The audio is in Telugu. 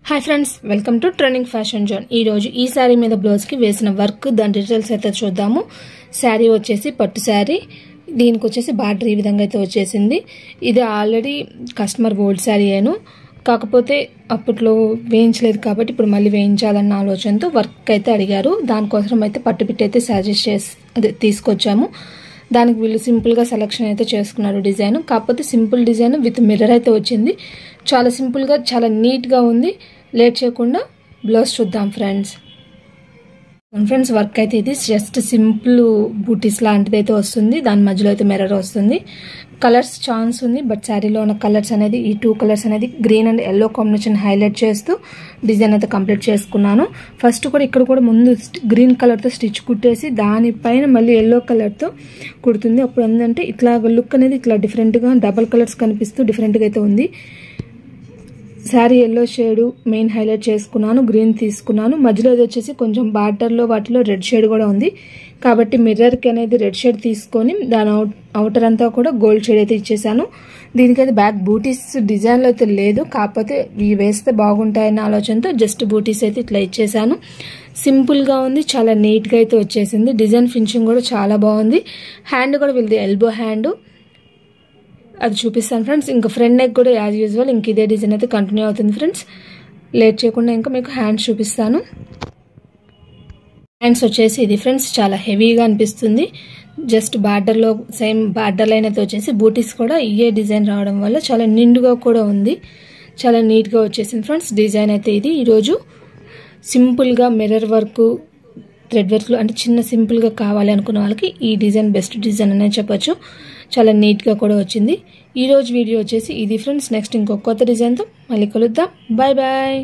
Hi friends, welcome to trending fashion zone. ఈ రోజు ఈ శారీ మీద బ్లౌజ్ కి వేసిన వర్క్ దాని డీటెయిల్స్ అయితే చూద్దాము. శారీ వచ్చేసి పట్టు శారీ, దీనికి వచ్చేసి బార్డర్ ఈ విధంగా అయితే వచ్చేసింది. ఇది ఆల్రెడీ కస్టమర్ ఓల్డ్ శారీ అను, కాకపోతే అప్పట్లో వేయించలేదు కాబట్టి ఇప్పుడు మళ్ళీ వేయించాలన్న ఆలోచనతో వర్క్ అయితే అడిగారు. దానికోసం అయితే పట్టు పిట్టి అయితే సజెస్ట్ చేసి తీసుకొచ్చాము. దానికి వీళ్ళు సింపుల్గా సెలెక్షన్ అయితే చేసుకున్నారు డిజైన్. కాకపోతే సింపుల్ డిజైన్ విత్ మిర్రర్ అయితే వచ్చింది. చాలా సింపుల్గా చాలా నీట్గా ఉంది. లేట్ చేయకుండా బ్లౌజ్ చూద్దాం ఫ్రెండ్స్. వర్క్ అయితే ఇది జస్ట్ సింపుల్ బూటీస్ లాంటిది అయితే వస్తుంది. దాని మధ్యలో అయితే మిర్రర్ వస్తుంది. కలర్స్ ఛాన్స్ ఉంది, బట్ శారీలో ఉన్న కలర్స్ అనేది ఈ 2 కలర్స్ అనేది green and yellow combination highlight చేస్తూ డిజైన్ అయితే కంప్లీట్ చేసుకున్నాను. ఫస్ట్ కూడా ఇక్కడ కూడా ముందు గ్రీన్ కలర్తో స్టిచ్ కుట్టేసి దానిపైన మళ్ళీ ఎల్లో కలర్తో కుడుతుంది. అప్పుడు ఏంటంటే ఇట్లా లుక్ అనేది ఇట్లా డిఫరెంట్గా డబల్ కలర్స్ కనిపిస్తూ డిఫరెంట్గా అయితే ఉంది. Sari yellow shade main highlight చేసుకున్నాను, గ్రీన్ తీసుకున్నాను. మధ్యలో వచ్చేసి కొంచెం బార్డర్లో వాటిలో రెడ్ షేడ్ కూడా ఉంది కాబట్టి మిర్రర్కి అనేది రెడ్ షేడ్ తీసుకొని దాని అవుటర్ అంతా కూడా గోల్డ్ షేడ్ అయితే ఇచ్చేసాను. దీనికైతే బ్యాక్ బూటీస్ డిజైన్లో అయితే లేదు, కాకపోతే ఇవి వేస్తే బాగుంటాయన్న ఆలోచనతో జస్ట్ బూటీస్ అయితే ఇట్లా ఇచ్చేసాను. సింపుల్గా ఉంది, చాలా నీట్గా అయితే వచ్చేసింది. డిజైన్ ఫినిషింగ్ కూడా చాలా బాగుంది. హ్యాండ్ కూడా వీళ్ళది ఎల్బో హ్యాండ్, అది చూపిస్తాను ఫ్రెండ్స్. ఇంకా ఫ్రంట్ నెక్ కూడా యాజ్ యూజువల్ ఇంక ఇదే డిజైన్ అయితే కంటిన్యూ అవుతుంది ఫ్రెండ్స్. లేట్ చేయకుండా ఇంకా మీకు హ్యాండ్స్ చూపిస్తాను. హ్యాండ్స్ వచ్చేసి ఇది ఫ్రెండ్స్ చాలా హెవీగా అనిపిస్తుంది. జస్ట్ బార్డర్లో సేమ్ బార్డర్ లైన్ అయితే వచ్చేసి బూటీస్ కూడా ఇయే డిజైన్ రావడం వల్ల చాలా నిండుగా కూడా ఉంది. చాలా నీట్గా వచ్చేసింది ఫ్రెండ్స్. డిజైన్ అయితే ఇది ఈరోజు సింపుల్గా మిర్రర్ వర్క్ థ్రెడ్ వర్క్లు అంటే చిన్న సింపుల్గా కావాలి అనుకున్న వాళ్ళకి ఈ డిజైన్ బెస్ట్ డిజైన్ అనే చెప్పొచ్చు. చాలా నీట్గా కూడా వచ్చింది. ఈరోజు వీడియో వచ్చేసి ఇది ఫ్రెండ్స్. నెక్స్ట్ ఇంకొక కొత్త డిజైన్తో మళ్ళీ కలుద్దాం. Bye bye.